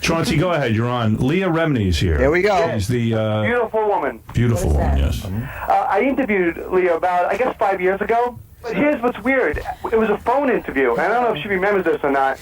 Chauncey, go ahead. You're on. Leah Remini's here. Here we go. She's the beautiful woman. Beautiful woman, yes. I interviewed Leah about, I guess, 5 years ago. But here's what's weird. It was a phone interview. And I don't know if she remembers this or not.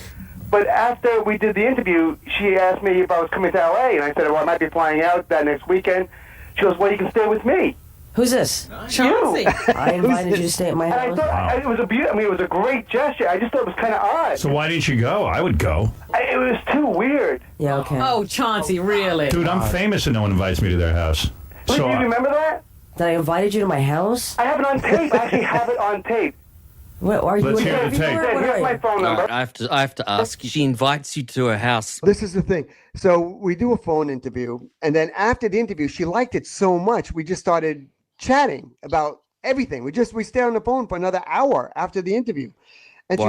But after we did the interview, she asked me if I was coming to L.A. And I said, well, I might be flying out that next weekend. She goes, well, you can stay with me. Who's this? Chauncey. I invited you to stay at my house. And I thought it was it was a great gesture. I just thought it was kind of odd. So why didn't you go? I would go. It was too weird. Yeah, okay. Oh, Chauncey, really? Dude, I'm famous and no one invites me to their house. Do you remember that? That I invited you to my house? I have it on tape. I actually have it on tape. What, are you Let's hear the tape. Here's my phone number. I have to ask. She invites you to her house. This is the thing. So we do a phone interview, and then after the interview, she liked it so much, we just started chatting about everything. We stay on the phone for another hour after the interview. And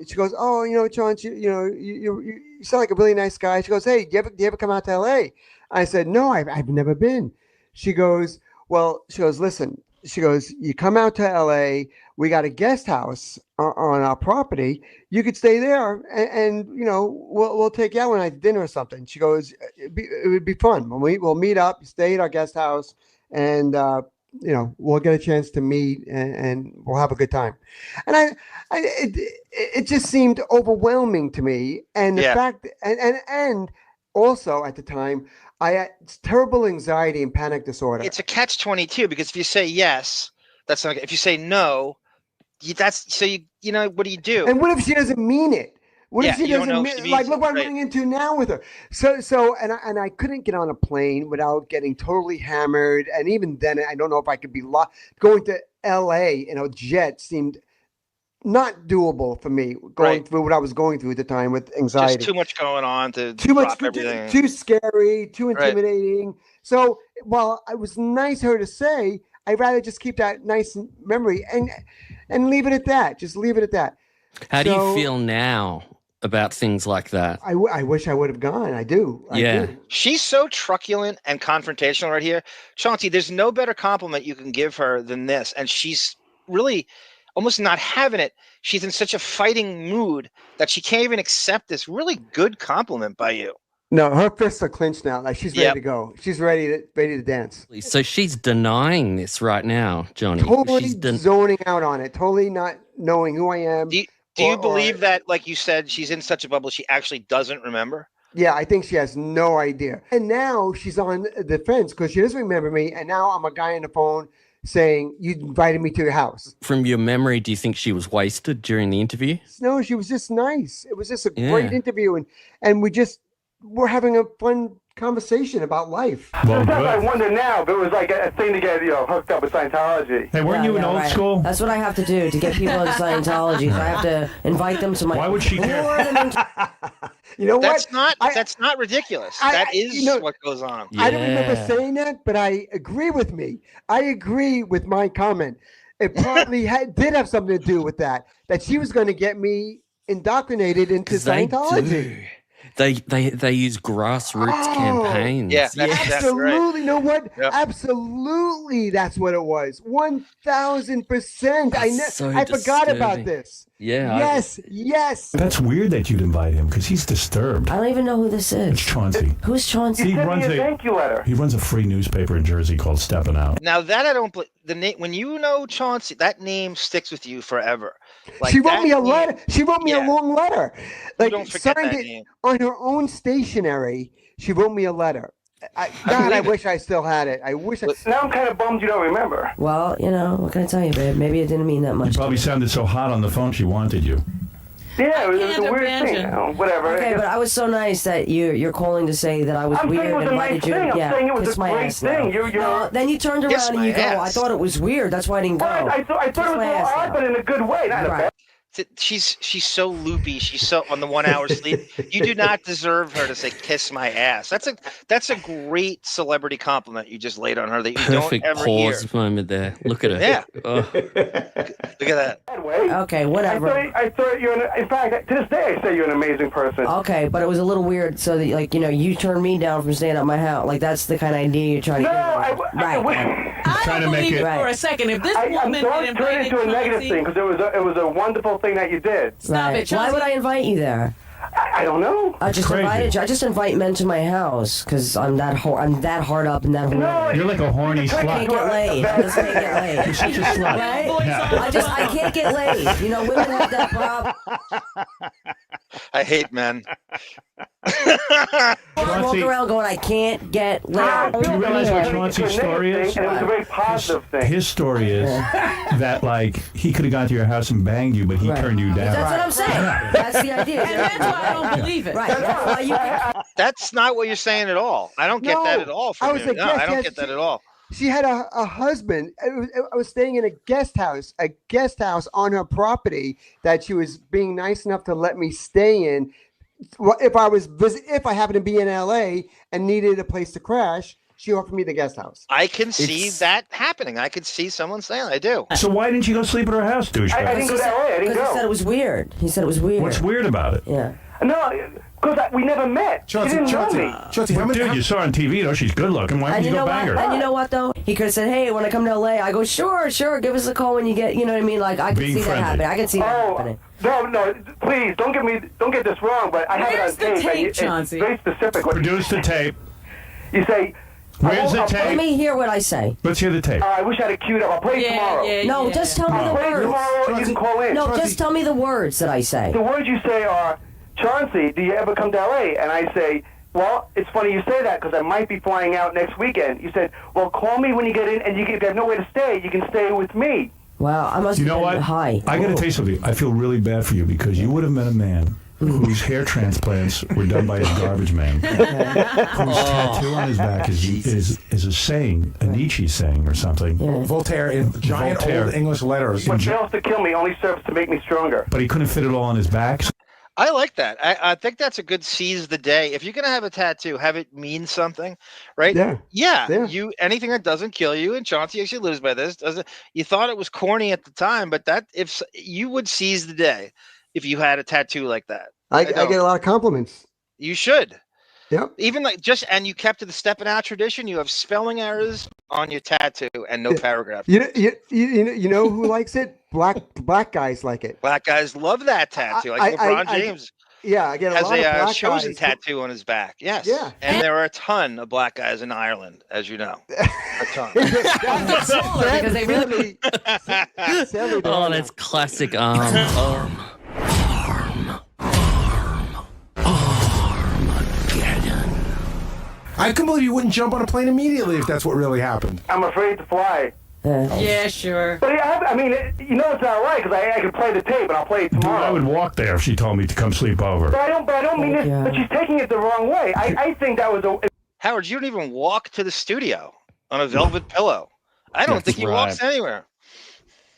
she goes, oh, Chaunce, you sound like a really nice guy. She goes, hey, do you ever come out to LA? I said, no, I've never been. She goes, listen, she goes, you come out to LA, we got a guest house on our property. You could stay there and we'll take you out one night to dinner or something. She goes, it would be fun. We'll meet up, stay at our guest house, and we'll get a chance to meet and we'll have a good time. And it just seemed overwhelming to me. And the fact, and also at the time, I had terrible anxiety and panic disorder. It's a catch-22 because if you say yes, that's not. If you say no, what do you do? And what if she doesn't mean it? What if she doesn't mean it? Like, look what I'm running into now with her. So I couldn't get on a plane without getting totally hammered. And even then, I don't know if I could be going to LA in a jet seemed not doable for me going through what I was going through at the time with anxiety. Just too much going on to too much, everything. Too scary, too intimidating. Right. So while it was nice of her to say, I'd rather just keep that nice memory and leave it at that. Just leave it at that. How do you feel now about things like that? I wish I would have gone. I do. She's so truculent and confrontational right here. Chauncey, there's no better compliment you can give her than this. And she's really almost not having it. She's in such a fighting mood that she can't even accept this really good compliment by you. No, her fists are clenched now. Like she's ready to go. She's ready to dance. So she's denying this right now, Johnny. Totally zoning out on it. Totally not knowing who I am. Do you believe that, like you said, she's in such a bubble she actually doesn't remember? Yeah, I think she has no idea. And now she's on the fence because she doesn't remember me. And now I'm a guy on the phone saying, you invited me to your house. From your memory, do you think she was wasted during the interview? No, she was just nice. It was just a great interview. And we're having a fun conversation about life. Well, sometimes I wonder now if it was like a thing to get hooked up with Scientology. Hey, weren't you in old school? That's what I have to do to get people into Scientology. So I have to invite them to my. Why would she care? You know what? That's not ridiculous. That is what goes on. Yeah. I don't remember saying that, but I agree with me. I agree with my comment. It probably did have something to do with that she was going to get me indoctrinated into Scientology. They use grassroots campaigns. Yeah, absolutely. Right. You know what? Yep. Absolutely, that's what it was. 1,000%. I forgot about this. Yeah. Yes. That's weird that you'd invite him because he's disturbed. I don't even know who this is. It's Chauncey. Who's Chauncey? He sent me a thank you letter. He runs a free newspaper in Jersey called Stepping Out. Now that I don't believe the name, when you know Chauncey, that name sticks with you forever. Like she wrote me a letter. She wrote me a long letter. Like don't forget signed that it name. on her own stationery. She wrote me a letter. I wish I still had it. I wish. Now I'm kind of bummed you don't remember. Well, what can I tell you, babe? Maybe it didn't mean that much. You probably sounded so hot on the phone she wanted you. Yeah, it was a weird thing. Whatever. Okay, but I was so nice that you're calling to say that I was weird and invited you. I'm saying it was kiss a my great ass thing. No, then you turned around and you go, I thought it was weird. That's why I didn't go. I thought it was a little odd, but in a good way, not a bad. She's so loopy. She's so on the 1 hour sleep. You do not deserve her to say "kiss my ass." That's a great celebrity compliment you just laid on her that you Perfect don't ever hear. pause moment there. Look at her. Yeah. Oh. Look at that. Okay, whatever. I thought you're. In fact, to this day, I say you're an amazing person. Okay, but it was a little weird. So that you turned me down from staying at my house. Like that's the kind of idea you're trying to. I don't believe it for a second. If this woman don't turn it into a negative thing because it was a wonderful thing that you did. Stop it, Chauncey. Why would I invite you there? I don't know. I just invite men to my house because I'm that hard up and that horny. No, You're like a horny I slut. can't get laid. I just can't get laid. You're such a slut. Right? Yeah. I can't get laid. You know, women have that problem. I hate men. I walk around going, I can't get laid. Do you realize what Chaunce's story is? And it was a very positive thing. His story is that, like, he could have gone to your house and banged you, but he turned you down. That's what I'm saying. That's the idea. And that's why I don't believe it. Right. That's why you. That's not what you're saying at all. I don't get that at all from you. No, I don't get that at all. She had a husband. I was staying in a guest house on her property that she was being nice enough to let me stay in. If I happened to be in LA and needed a place to crash, she offered me the guest house. I can see that happening. I could see someone saying, I do. So why didn't you go sleep at her house, douchebag? I didn't go that way. I didn't Because go. he said it was weird. He said it was weird. What's weird about it? Yeah. No, because we never met. She didn't know me. Chauncey, how Well, many? dude, you saw her on TV, though. She's good looking. Why And didn't you you know go what? bang her? And you know what though? He could have said, "Hey, when I come to LA," I go, "Sure, give us a call when you get." You know what I mean? Like I can Being see friendly. that happening. I can see that happening. No, please don't get this wrong. But I have Where's it on the tape. tape, It's Chauncey? very specific. What Produce the tape. you say? Where's the Let tape? me hear what I say. Let's hear the tape. I wish I had it queued up. I'll play it tomorrow. No, just tell me the Play it words. tomorrow. You can call in. No, just tell me the words that I say. The words you say are, Chauncey, do you ever come to LA? And I say, well, it's funny you say that because I might be flying out next weekend. You said, well, call me when you get in, and if you have nowhere to stay, you can stay with me. Wow, I must You have know been what? high. I got to tell you something. I feel really bad for you because you would have met a man whose hair transplants were done by a garbage man, whose tattoo on his back is a saying, a Nietzsche saying or something. Yeah. Voltaire in giant old English letters. What fails to kill me only serves to make me stronger. But he couldn't fit it all on his back. I like that. I think that's a good seize the day. If you're gonna have a tattoo, have it mean something, right? Yeah. You anything that doesn't kill you, and Chauncey actually lives by this. Doesn't you thought it was corny at the time, but that if you would seize the day if you had a tattoo like that. I get a lot of compliments. You should. Yep. Even and you kept to the stepping out tradition. You have spelling errors on your tattoo and no paragraph. You know who likes it? Black guys like it. Black guys love that tattoo. Like LeBron James. I get a has lot of black chosen guys. tattoo on his back. Yes. Yeah. And there are a ton of black guys in Ireland, as you know. A ton. Because they really. Sadly, Oh, that's classic I couldn't believe you wouldn't jump on a plane immediately if that's what really happened. I'm afraid to fly. Yeah, sure. But I mean, it's not right because I can play the tape and I'll play it Dude, tomorrow. I would walk there if she told me to come sleep over. But I don't mean this. Yeah. But she's taking it the wrong way. I think that was Howard, you don't even walk to the studio on a velvet pillow. I don't think he walks anywhere.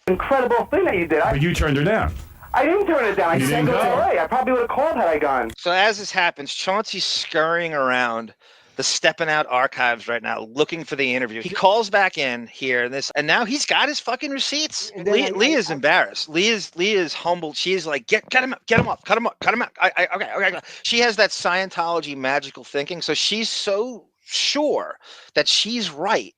incredible thing that you did. But you turned her down. I didn't turn it down. I You said didn't go to go. LA. I probably would have called had I gone. So as this happens, Chauncey's scurrying around the Stepping Out archives right now, looking for the interview. He calls back in here, and now he's got his fucking receipts. And then Leah's embarrassed. Leah's humbled. She's like, get him up, cut him up. Okay. She has that Scientology magical thinking, so she's so sure that she's right.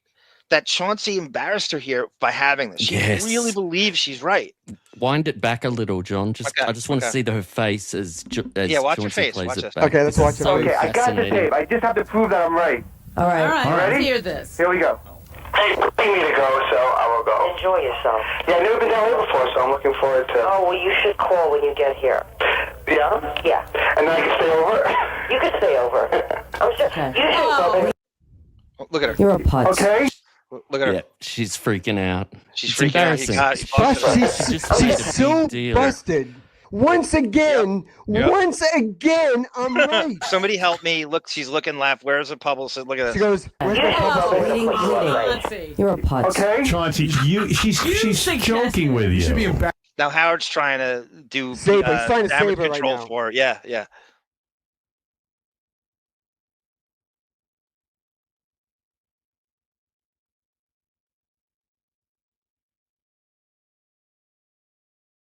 That Chauncey embarrassed her here by having this. She really believes she's right. Wind it back a little, John. I just want to see her face as watch her Chauncey face. plays Watch it this. back. Okay, let's watch it. So Okay, I got the fascinating. tape. I just have to prove that I'm right. All right. All right, Ready? let's hear this. Here we go. Hey, pay me to go, so I will go. Enjoy yourself. Yeah, I've never been down here before, so I'm looking forward to. Oh, well, you should call when you get here. Yeah? Yeah. And then I can stay over. You can stay over. I'm sure. Okay. You should. Oh, look at her. You're a putz. Okay. Look at her. Yeah, she's freaking out. She's It's freaking out. embarrassing. She's so busted. Once again, I'm right. Somebody help me. Look, she's looking left. Where's the publicist? Look at She this. goes, where's my publicist? Let's see. You're a putz. Okay. Chauncey, she's joking with you. You should be embarrassed. Now Howard's trying to do Save her. He's trying to damage save her right control now. for her. Yeah.